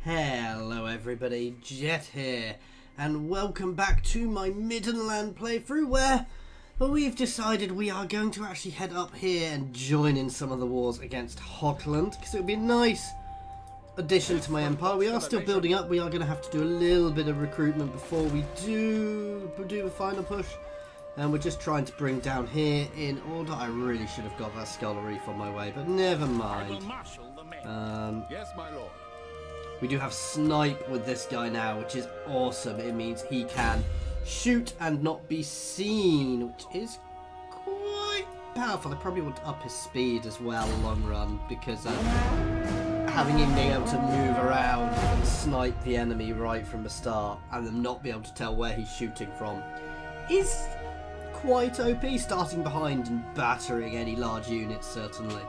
Hello everybody, Jet here, and welcome back to my Middenland playthrough where we've decided we are going to actually head up here and join in some of the wars against Hockland, because it would be a nice addition to my empire. We are still building up, we are going to have to do a little bit of recruitment before we do the final push, and we're just trying to bring down here in order. I really should have got that Skull Reef on my way, but never mind. Yes, my lord. We do have snipe with this guy now, which is awesome. It means he can shoot and not be seen, which is quite powerful. I probably want to up his speed as well long run, because having him being able to move around and snipe the enemy right from the start and them not be able to tell where he's shooting from is quite OP, starting behind and battering any large units, certainly.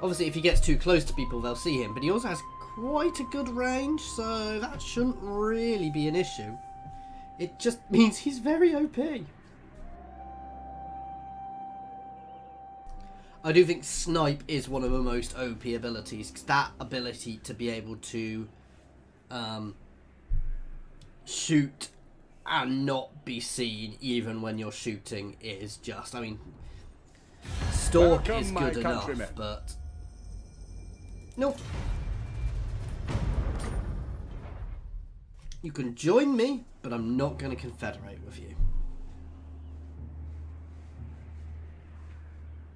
Obviously, if he gets too close to people, they'll see him, but he also has quite a good range, so that shouldn't really be an issue. It just means he's very OP. I do think Snipe is one of the most OP abilities, because that ability to be able to shoot and not be seen even when you're shooting is just, I mean, Stalk is good enough, but... Nope. You can join me, but I'm not going to confederate with you.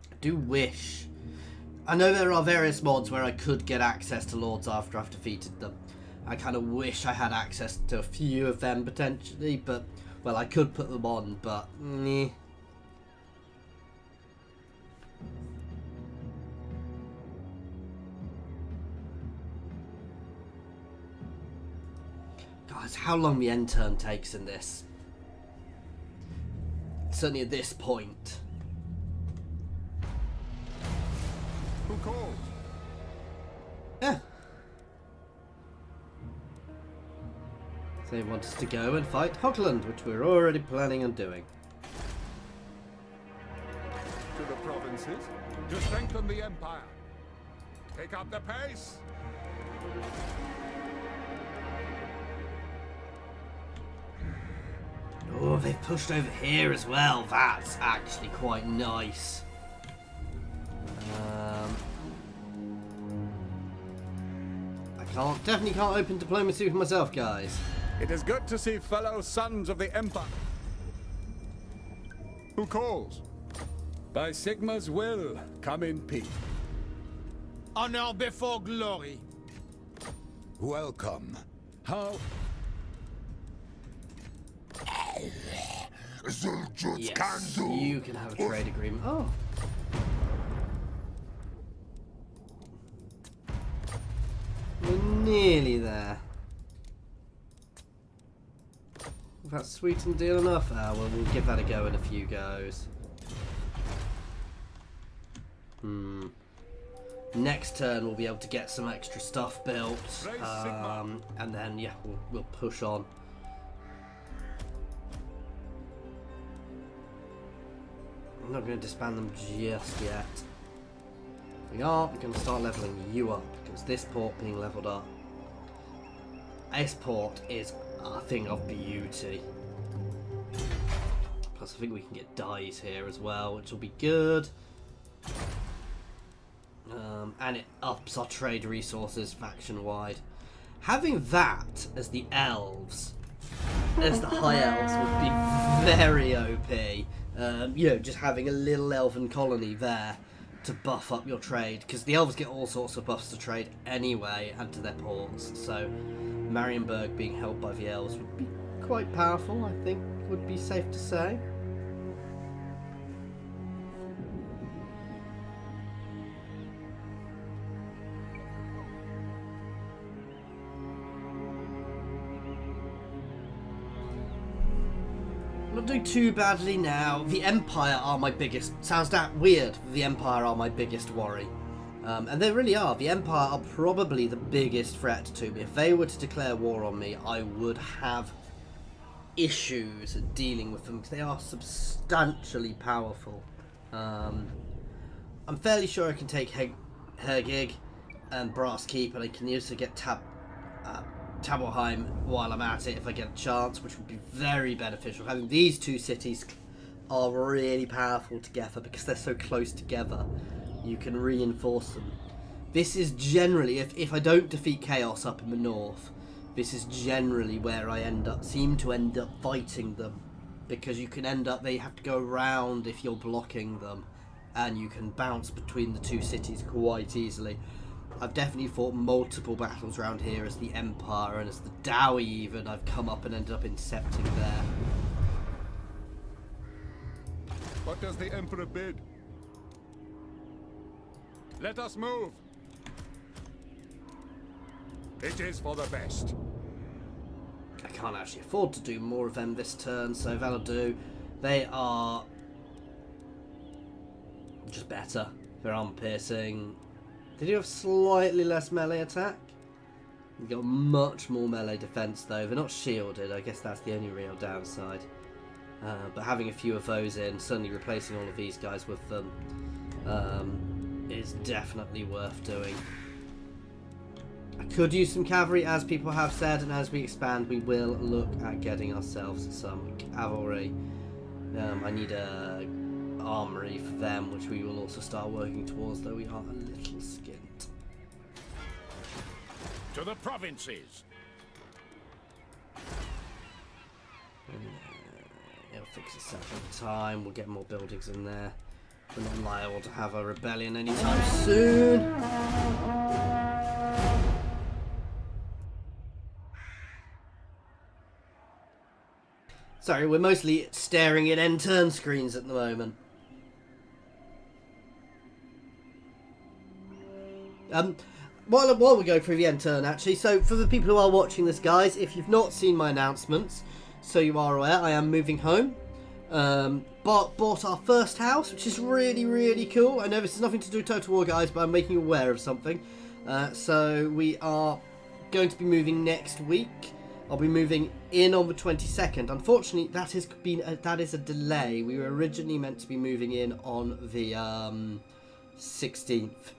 I do wish. I know there are various mods where I could get access to lords after I've defeated them. I kind of wish I had access to a few of them potentially, but, well, I could put them on, but, meh. How long the end turn takes in this. Certainly at this point. Who called? Yeah. They want us to go and fight Hockland, which we're already planning on doing. To the provinces, to strengthen the empire. Take up the pace. Oh, they've pushed over here as well. That's actually quite nice. Definitely can't open diplomacy with myself, guys. It is good to see fellow sons of the empire. Who calls? By Sigma's will, come in peace. Honor before glory. Welcome. How? Yes, you can have a trade agreement. Oh. We're nearly there. That's sweet and deal enough. Ah, well, we'll give that a go in a few goes. Next turn, we'll be able to get some extra stuff built. And then, yeah, we'll push on. I'm not going to disband them just yet. We are going to start leveling you up, because this port being leveled up, this port is a thing of beauty. Plus I think we can get dyes here as well, which will be good. And it ups our trade resources faction-wide. Having that as the elves, as the high elves, would be very OP. You know, just having a little elven colony there to buff up your trade, because the elves get all sorts of buffs to trade anyway and to their ports, so Marienburg being held by the elves would be quite powerful, I think, would be safe to say. Not doing too badly now. The Empire are my biggest... Sounds that weird. The Empire are my biggest worry. And they really are. The Empire are probably the biggest threat to me. If they were to declare war on me, I would have issues dealing with them, because they are substantially powerful. I'm fairly sure I can take Hergig. and Brass Keep, and I can also get Tabelheim while I'm at it if I get a chance, which would be very beneficial. Having these two cities are really powerful together because they're so close together. You can reinforce them. This is generally, if I don't defeat Chaos up in the north, this is generally where I seem to end up fighting them, because you can end up, they have to go around if you're blocking them, and you can bounce between the two cities quite easily. I've definitely fought multiple battles around here as the Empire, and as the Dowie even. I've come up and ended up incepting there. What does the Emperor bid? Let us move. It is for the best. I can't actually afford to do more of them this turn, so that'll do. They are just better. They're armor piercing. They do have slightly less melee attack. You've got much more melee defense though. They're not shielded. I guess that's the only real downside. But having a few of those in, certainly replacing all of these guys with them, is definitely worth doing. I could use some cavalry, as people have said, and as we expand, we will look at getting ourselves some cavalry. I need a armory for them, which we will also start working towards, though we are a little skint. To the provinces. It'll fix itself over time. We'll get more buildings in there. We're not liable to have a rebellion anytime soon. Sorry, we're mostly staring at end turn screens at the moment. While we go through the end turn, actually, so for the people who are watching this, guys, if you've not seen my announcements, so you are aware, I am moving home. Bought our first house, which is really, really cool. I know this has nothing to do with Total War, guys, but I'm making you aware of something. So we are going to be moving next week. I'll be moving in on the 22nd. Unfortunately, that is a delay. We were originally meant to be moving in on the 16th.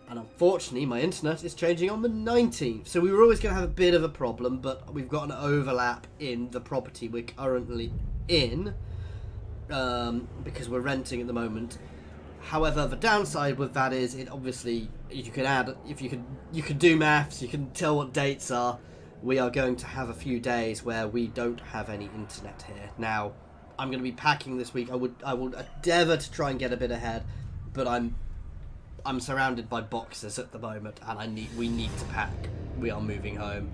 And unfortunately, my internet is changing on the 19th. So we were always going to have a bit of a problem, but we've got an overlap in the property we're currently in, because we're renting at the moment. However, the downside with that is, it obviously, you can add, if you can do maths, you can tell what dates are. We are going to have a few days where we don't have any internet here. Now, I'm going to be packing this week. I will endeavour to try and get a bit ahead, but I'm surrounded by boxes at the moment, and we need to pack. We are moving home.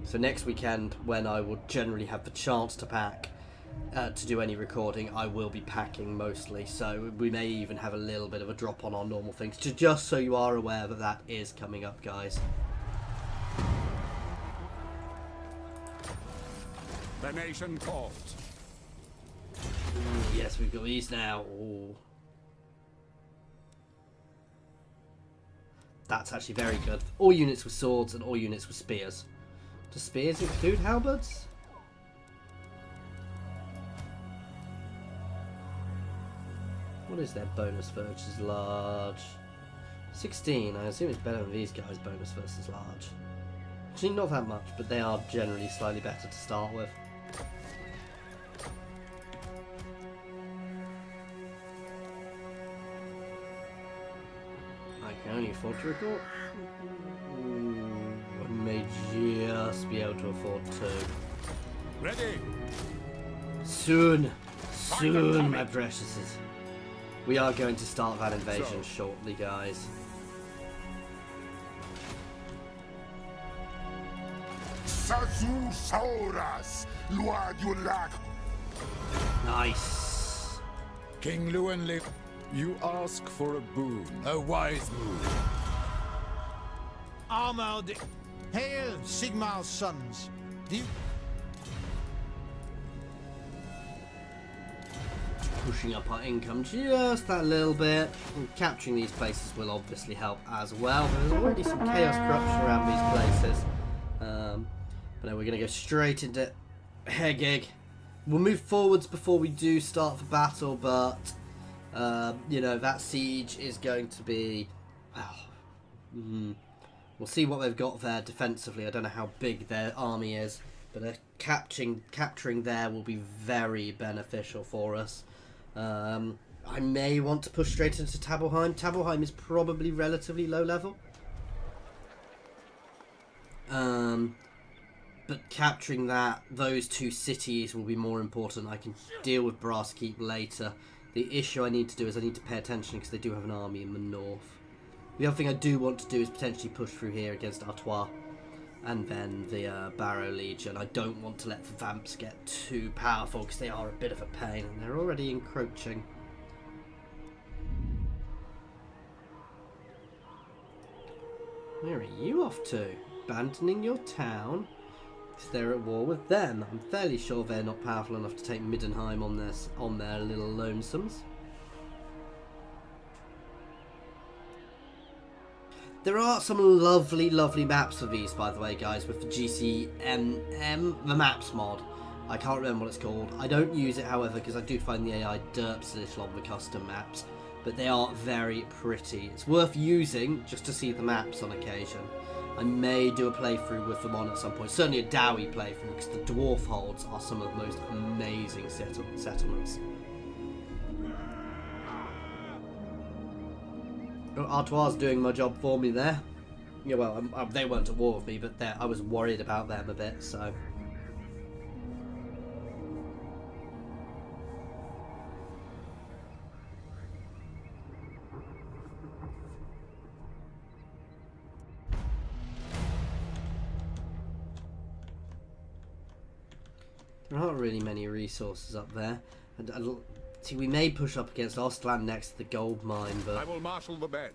So next weekend, when I will generally have the chance to pack, to do any recording, I will be packing mostly. So we may even have a little bit of a drop on our normal things, just so you are aware that that is coming up, guys. The nation calls. Yes, we've got these now. Ooh. That's actually very good. All units with swords and all units with spears. Do spears include halberds? What is their bonus versus large? 16. I assume it's better than these guys' bonus versus large. Actually, not that much, but they are generally slightly better to start with. I can only afford to record. I may just be able to afford to. Ready. Soon, my preciouses. We are going to start that invasion shortly, guys. Nice. King Llewellyn, you ask for a boon. A wise move. Armored. Hail, Sigmar's sons. Pushing up our income just that little bit. And capturing these places will obviously help as well. There's already some chaos corruption around these places. But no, we're going to go straight into Hegig. We'll move forwards before we do start the battle, but you know, that siege is going to be, well, We'll see what they've got there defensively. I don't know how big their army is, but capturing there will be very beneficial for us. I may want to push straight into Tabelheim. Tabelheim is probably relatively low level. But capturing those two cities will be more important. I can deal with Brass Keep later. The issue I need to do is I need to pay attention because they do have an army in the north. The other thing I do want to do is potentially push through here against Artois and then the Barrow Legion. I don't want to let the Vamps get too powerful because they are a bit of a pain and they're already encroaching. Where are you off to? Abandoning your town? Because they're at war with them. I'm fairly sure they're not powerful enough to take Middenheim on their little lonesomes. There are some lovely, lovely maps for these, by the way, guys, with the GCMM, the maps mod. I can't remember what it's called. I don't use it, however, because I do find the AI derps a little on the custom maps. But they are very pretty. It's worth using just to see the maps on occasion. I may do a playthrough with them on at some point. Certainly a Dowie playthrough, because the dwarf holds are some of the most amazing settlements. Artois doing my job for me there. Yeah, well, they weren't at war with me, but I was worried about them a bit, so... There aren't really many resources up there. And see, we may push up against Ostland next to the gold mine, but... I will marshal the men.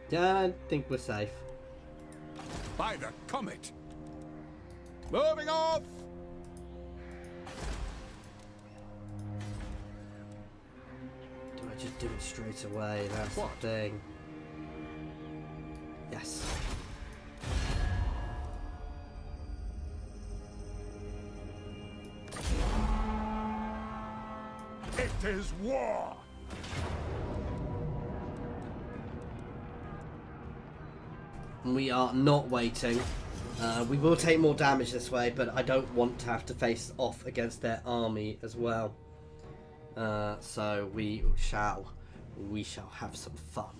Yeah, I think we're safe. By the comet! Moving off! Do I just do it straight away? That's What? the thing. Yes. It is war! We are not waiting. We will take more damage this way, but I don't want to have to face off against their army as well. So we shall have some fun.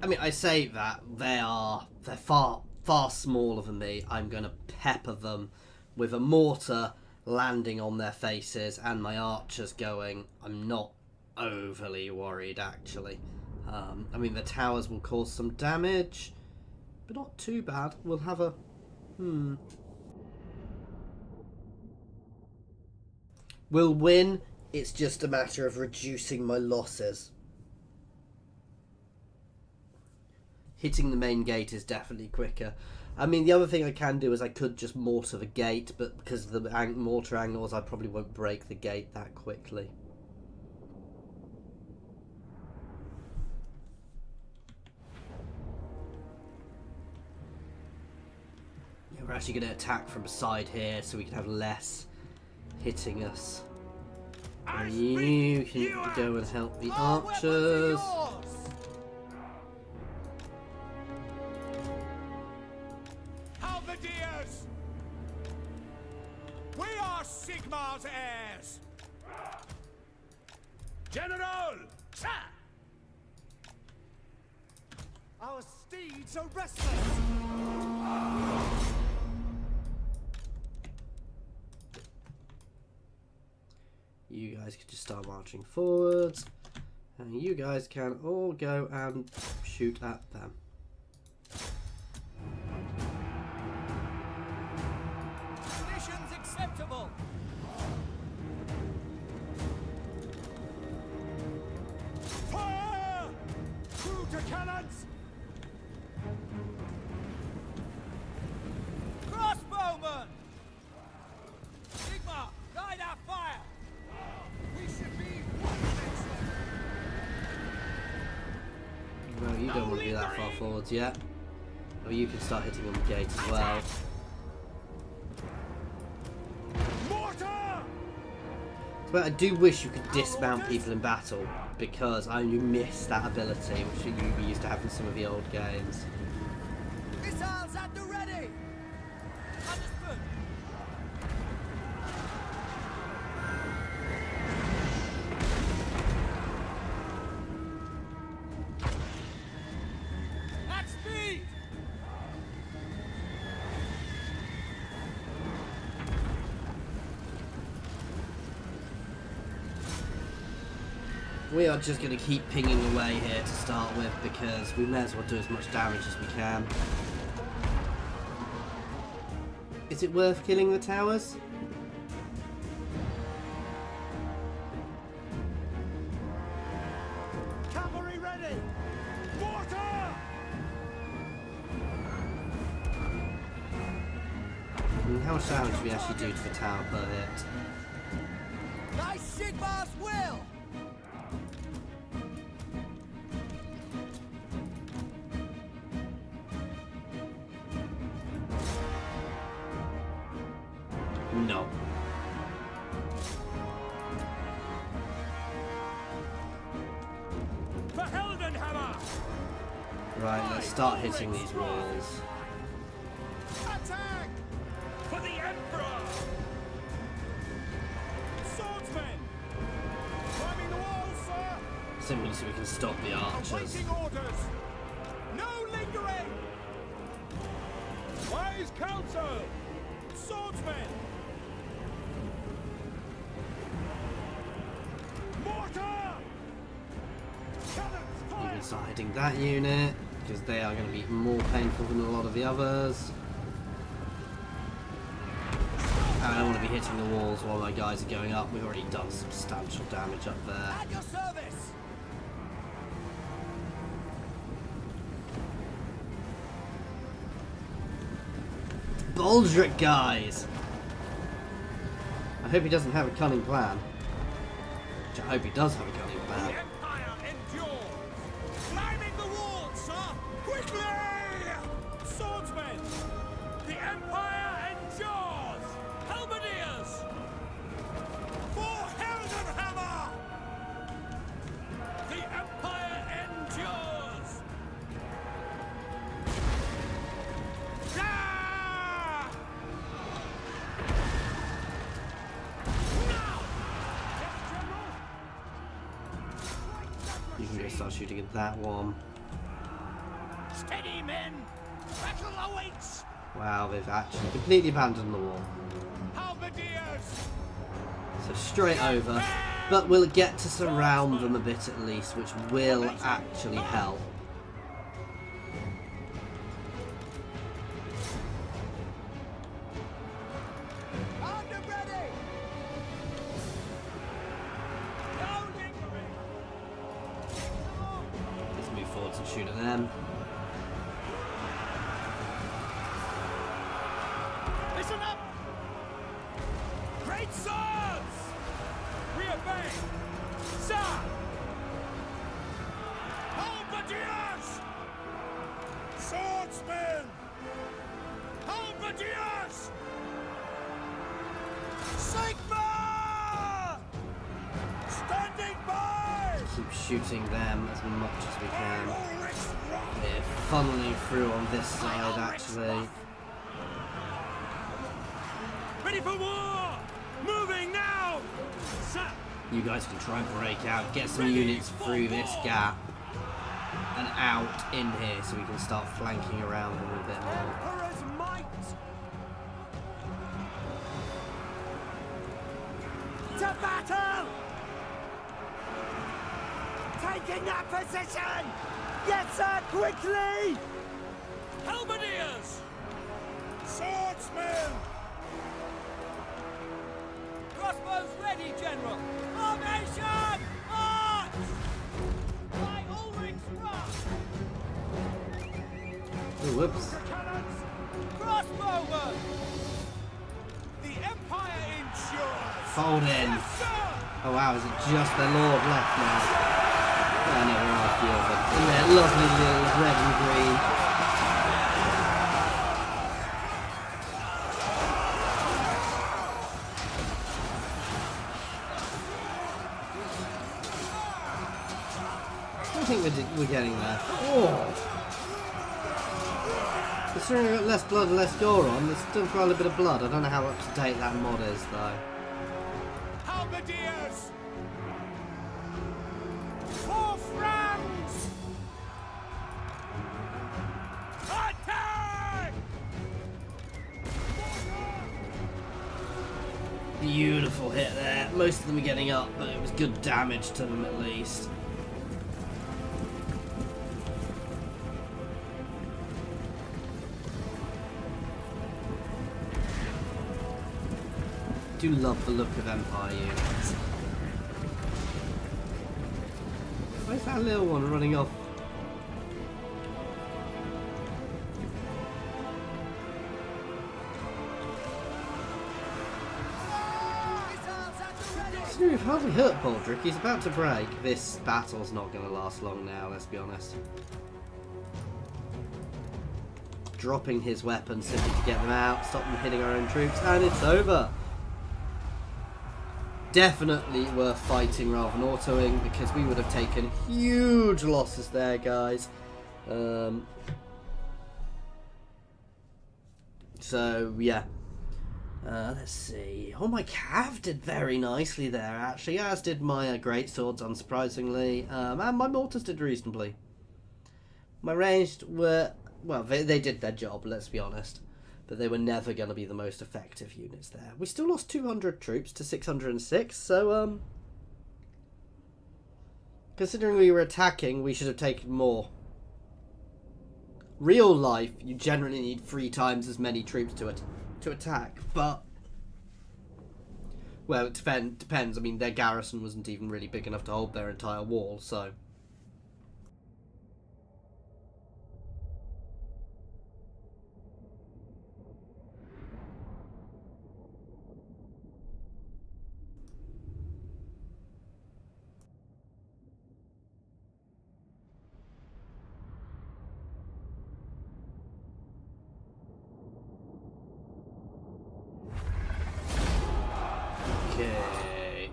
I mean, I say that they're far smaller than me. I'm gonna pepper them with a mortar landing on their faces and my archers going. I'm not overly worried, actually. I mean, the towers will cause some damage, but not too bad. We'll have a... We'll win. It's just a matter of reducing my losses. Hitting the main gate is definitely quicker. I mean, the other thing I can do is I could just mortar the gate, but because of the mortar angles, I probably won't break the gate that quickly. Yeah, we're actually going to attack from a side here, so we can have less hitting us. And you can go and help the archers. We are Sigmar's heirs! General! Sir! Our steeds are restless! You guys can just start marching forwards. And you guys can all go and shoot at them. Conditions acceptable! Fire! Through to cannons! Crossbowmen! Sigmar, guide our fire! We should be Well, you don't want to be that far forwards yet. Or you can start hitting on the gate as well. Mortar! But I do wish you could dismount people in battle. because I miss that ability, which we used to have in some of the old games. Missiles at the ready! Understood! At speed! We are just going to keep pinging away here to start with because we may as well do as much damage as we can. Is it worth killing the towers? Cavalry ready! Water! How much damage do we actually do to the tower per hit? Nice Sigmar's will! No. For Heldenhammer! Right, let's start hitting these walls. Attack! For the Emperor! Swordsmen! Climbing the walls, sir! Simply so we can stop the archers. Awaiting orders! No lingering! Wise counsel! Swordsmen! Mortar! Cannons You fire! can start hitting that unit because they are going to be more painful than a lot of the others. And I don't want to be hitting the walls while my guys are going up. We've already done substantial damage up there. At your service! Baldric, guys! I hope he doesn't have a cunning plan. Which I hope he does have a cunning The plan. Empire endures! Climbing the walls, sir! Quickly! Swordsmen! The Empire endures! Halberdiers! For Heldenhammer! The Empire endures! Ah! Now! Yes, General! You can go start shooting at that one. Steady, men! Battle awaits! Wow, they've actually completely abandoned the wall. Halberdiers! So straight over. But we'll get to surround them a bit at least, which will actually help. Under ready! No lingering! Let's move forwards and shoot at them. Listen up! Great swords! We obey! Sir! Halberdiers! Swordsmen! Halberdiers! Sigma! Standing by! Keep shooting them as much as we can. Ulrich's wrath! They're funneling through on this side actually. Ready for war! Moving now! Sir! You guys can try and break out, get some units through this gap and out in here so we can start flanking around them a bit more. Emperor's might! To battle! Taking that position! Yes, sir, quickly! Halberdiers! Swordsmen! Crossbows ready, General! Formation! March! By Ulrich's wrath! Oh, whoops. Cannons! Crossbowmen! The Empire endures! Fold in. Yes, sir! Oh wow, is it just their lord left now? Oh no, there are a few of them. In their lovely little red and green. I think we're getting there. Oh! Considering we've got less blood and less gore on, there's still quite a bit of blood. I don't know how up to date that mod is, though. Halberdiers! For France! Attack! Beautiful hit there. Most of them are getting up, but it was good damage to them at least. I do love the look of Empire units. Where's that little one running off? We've hardly hurt Baldric. He's about to break. This battle's not going to last long now, let's be honest. Dropping his weapons simply to get them out, stop them hitting our own troops, and it's over. Definitely worth fighting rather than autoing, because we would have taken huge losses there, guys. So, yeah. Let's see. Oh, my cav did very nicely there, actually, as did my great swords, unsurprisingly, and my mortars did reasonably. My ranged were, well, they did their job, let's be honest, but they were never going to be the most effective units there. We still lost 200 troops to 606, so, considering we were attacking, we should have taken more. Real life, you generally need 3 times as many troops to attack, but well, it depends. I mean, their garrison wasn't even really big enough to hold their entire wall, so okay.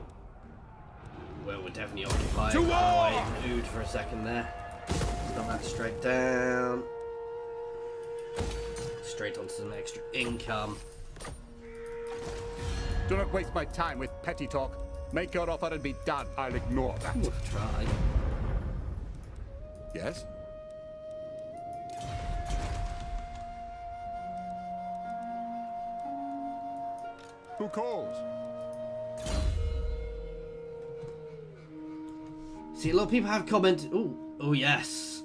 Well, we're definitely occupied. I oohed for a second there. Got that straight down. Straight onto some extra income. Do not waste my time with petty talk. Make your offer and be done. I'll ignore that. We'll try. Yes? Who calls? See, a lot of people have commented. Oh yes.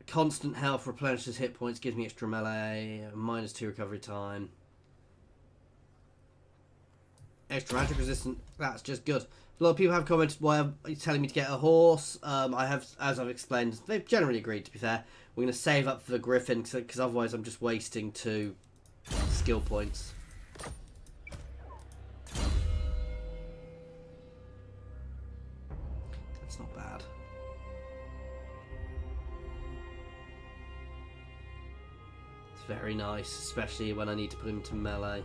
Constant health replenishes hit points, gives me extra melee, -2 recovery time. Extra magic resistant. That's just good. A lot of people have commented why are you telling me to get a horse. I have, as I've explained, they've generally agreed. To be fair, we're going to save up for the Griffin because otherwise I'm just wasting 2 skill points. That's not bad. It's very nice, especially when I need to put him to melee.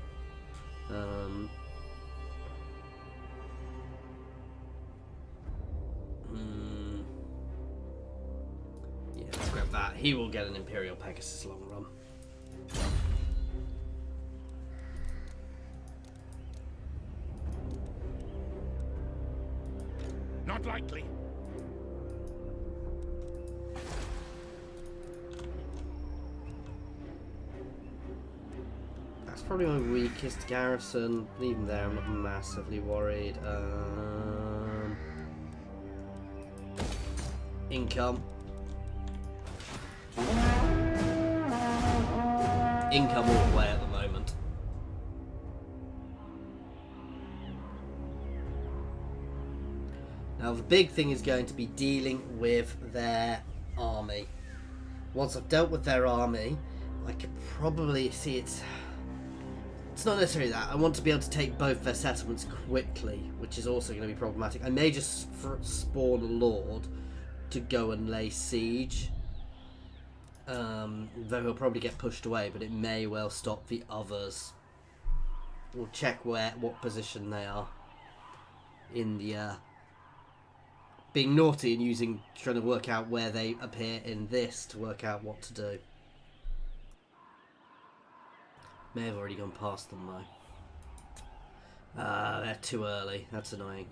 Yeah, let's grab that. He will get an Imperial Pegasus long run. Not likely. That's probably my weakest garrison. But even there, I'm not massively worried. Income. Income all the way at the moment. Now the big thing is going to be dealing with their army. Once I've dealt with their army, I could probably see it's not necessarily that. I want to be able to take both their settlements quickly, which is also going to be problematic. I may just spawn a lord to go and lay siege. Though he'll probably get pushed away, but it may well stop the others. We'll check what position they are in the being naughty and trying to work out where they appear in this to work out what to do. May have already gone past them though. They're too early. That's annoying.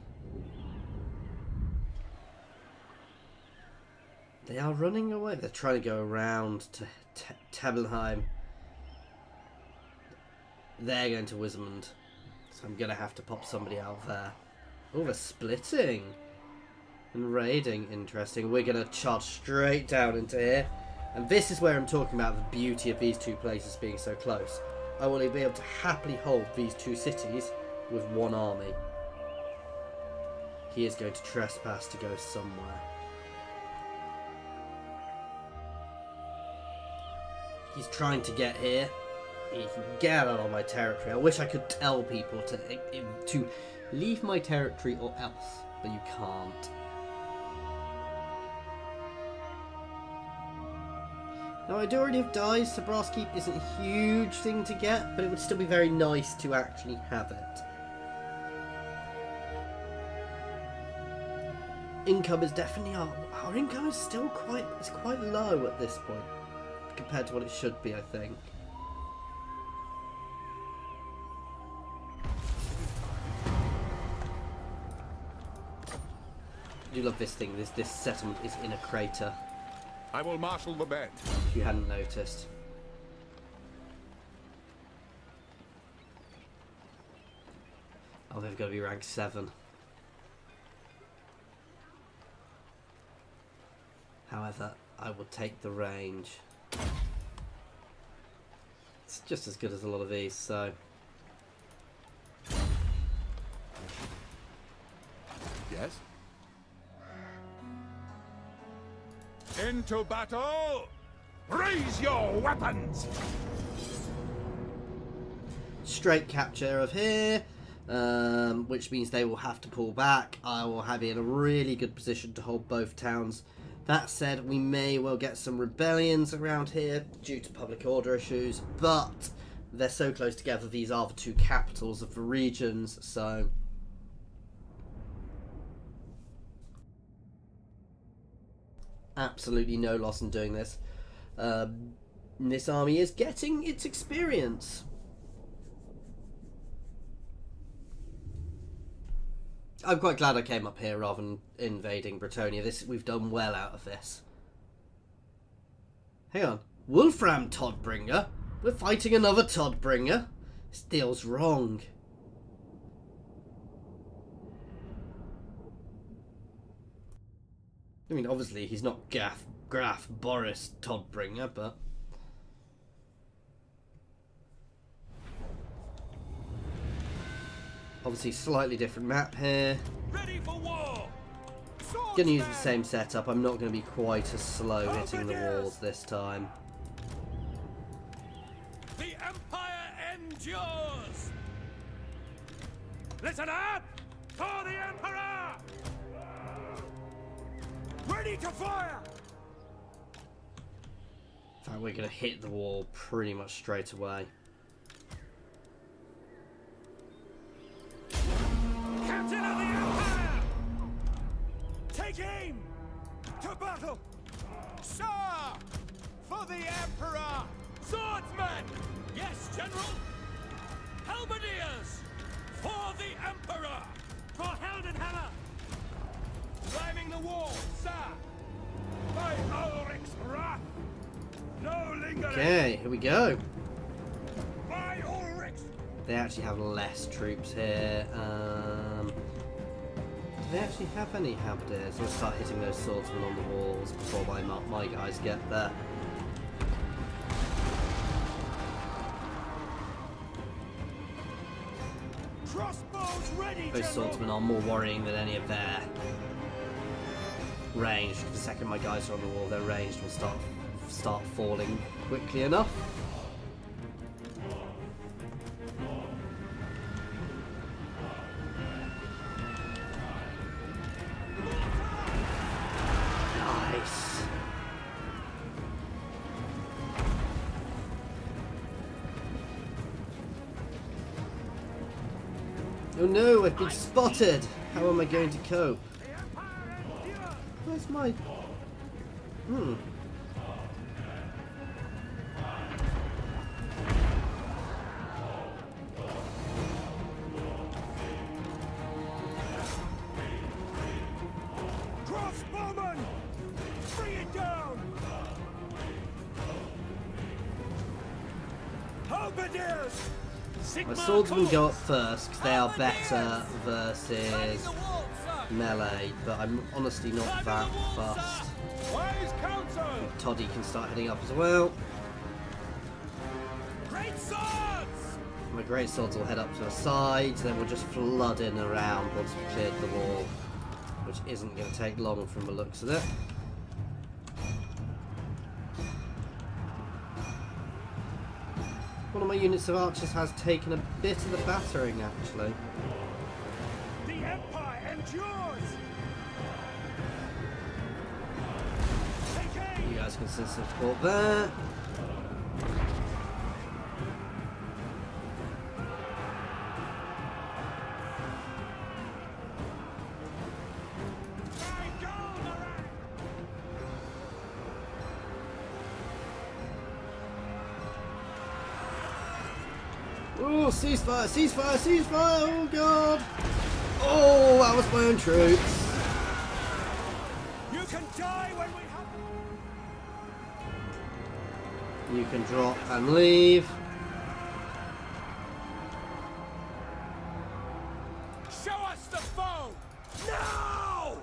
They are running away. They're trying to go around to Tebelheim. They're going to Wismund. So I'm going to have to pop somebody out there. Oh, they're splitting. And raiding. Interesting. We're going to charge straight down into here. And this is where I'm talking about the beauty of these two places being so close. I will be able to happily hold these two cities with one army. He is going to trespass to go somewhere. He's trying to get here. He can get out of my territory. I wish I could tell people to leave my territory or else, but you can't. Now I do already have dyes, so Brass Keep isn't a huge thing to get, but it would still be very nice to actually have it. Income is definitely our income is still quite low at this point compared to what it should be, I think. I do love this thing. This settlement is in a crater. I will marshal the band. If you hadn't noticed. Oh, they've got to be rank 7. However, I will take the range. It's just as good as a lot of these, so... Yes? Into battle! Raise your weapons! Straight capture of here, which means they will have to pull back. I will be in a really good position to hold both towns. That said, we may well get some rebellions around here due to public order issues, but they're so close together. These are the two capitals of the regions, so... absolutely no loss in doing this. This army is getting its experience. I'm quite glad I came up here rather than invading Bretonia. We've done well out of this. Hang on. Wolfram Todbringer? We're fighting another Todbringer? This deal's wrong. I mean, obviously he's not Graf Boris Todbringer, but... obviously slightly different map here. Ready for war. Gonna use the same setup. I'm not gonna be quite as slow hitting the walls this time. The Empire endures. Listen up for the Emperor. Ready to fire. In fact, we're gonna hit the wall pretty much straight away. Captain of the Empire! Take aim! To battle! Sir! For the Emperor! Swordsmen! Yes, General! Halberdiers! For the Emperor! For Heldenhammer! Climbing the wall, sir! By Ulrich's wrath! No lingering! Okay, here we go. By Ulrich's! They actually have less troops here. Do they actually have any halberdiers? Let's start hitting those swordsmen on the walls before my guys get there. Crossbows ready, Those General! swordsmen are more worrying than any of their range. The second my guys are on the wall, their range will start falling quickly enough. Nice. Oh no, I've been spotted! How am I going to cope? The Empire endures! Where's my... Hmm. Crossbowman! Bring it down! Halberdiers! My swords will go up first because they are better versus melee, but I'm honestly not that fussed. Wise counsel! Toddy can start heading up as well. Great swords! My great swords will head up to the sides, then we'll just flood in around once we've cleared the wall, which isn't going to take long from the looks of it. One of my units of archers has taken a bit of the battering, actually. The Empire endures! Take aim! You guys can send some support there. Oh, ceasefire, ceasefire, ceasefire! Oh god! Oh, that was my own troops. You can die when we have... You can drop and leave. Show us the foe! Now!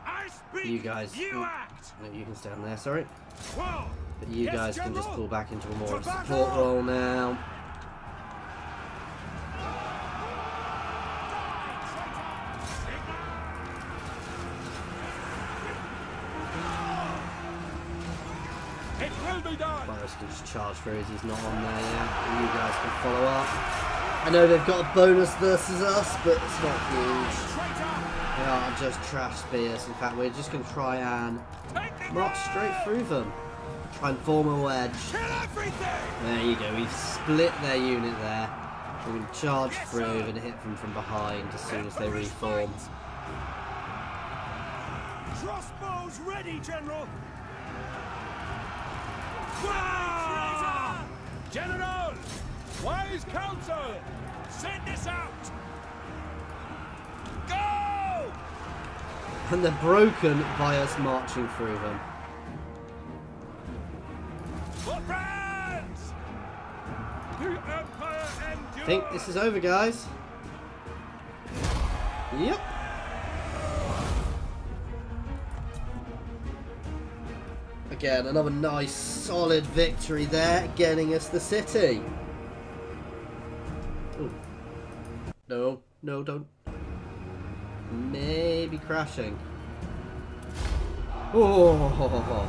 I speak, You guys... you act! No, you can stand there, sorry. Whoa! But you Yes, guys can just General. pull back into a more To of a support battle. role now. It will be done! Boris can just charge through as he's not on there yet. And you guys can follow up. I know they've got a bonus versus us, but it's not huge. They are just trash spears. In fact, we're just going to try and march straight through them. Try and form a wedge. Kill everything! There you go. We've split their unit there. We can charge through and hit them from behind as soon as they reform. Crossbows ready, General! General! Wise counsel! Send this out! Go! And they're broken by us marching through them. For France! The Empire endures! I think this is over, guys. Yep. Again, another nice solid victory there, getting us the city. Ooh. No, no, don't. Maybe crashing. Oh.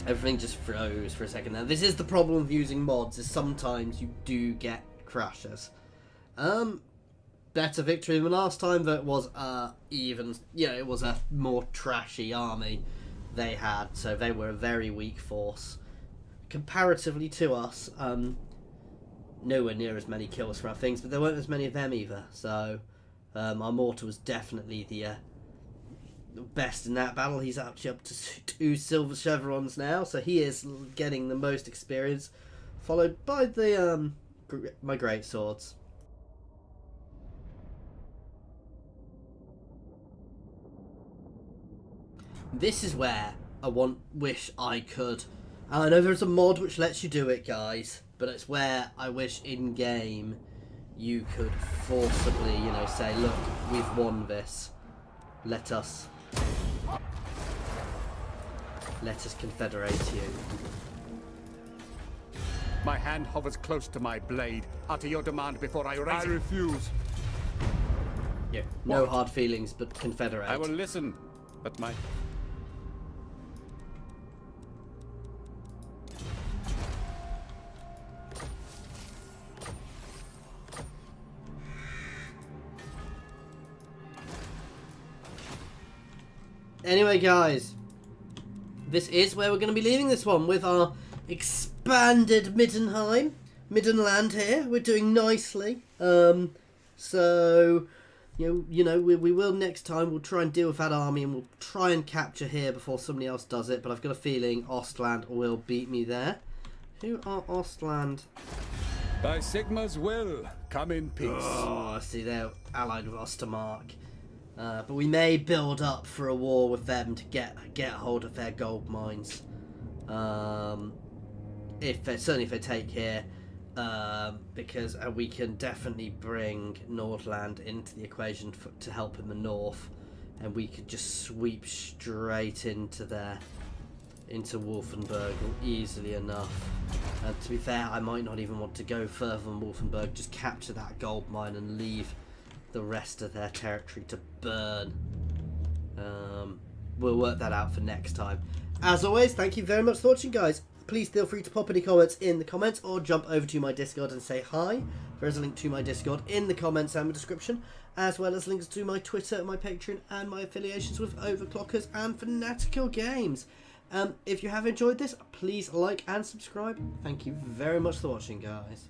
Everything just froze for a second there. This is the problem with using mods, is sometimes you do get crashes. Better victory than last time, but it was it was a more trashy army they had, so they were a very weak force. Comparatively to us, nowhere near as many kills for our things, but there weren't as many of them either, so our mortar was definitely the best in that battle. He's actually up to 2 silver chevrons now, so he is getting the most experience, followed by the my great swords. This is where I wish I could. I know there's a mod which lets you do it, guys, but it's where I wish in game you could forcibly, say, look, we've won this. Let us confederate you. My hand hovers close to my blade. Utter your demand before I raise I it. refuse. Yeah, no What? hard feelings, but confederate. I will listen, but my... Anyway, guys, this is where we're going to be leaving this one with our expanded Middenland here. We're doing nicely. So we will next time. We'll try and deal with that army, and we'll try and capture here before somebody else does it. But I've got a feeling Ostland will beat me there. Who are Ostland? By Sigma's will, come in peace. Oh, I see they're allied with Ostermark. But we may build up for a war with them to get a hold of their gold mines. Certainly if they take here, because we can definitely bring Nordland into the equation to help in the north, and we could just sweep straight into Wolfenburg easily enough. And to be fair, I might not even want to go further than Wolfenburg, just capture that gold mine and leave the rest of their territory to burn. We'll work that out for next time. As always, thank you very much for watching, guys. Please feel free to pop any comments in the comments, or jump over to my Discord and say hi. There is a link to my Discord in the comments and the description, as well as links to my Twitter, my Patreon, and my affiliations with Overclockers and Fanatical Games. If you have enjoyed this, please like and subscribe. Thank you very much for watching, guys.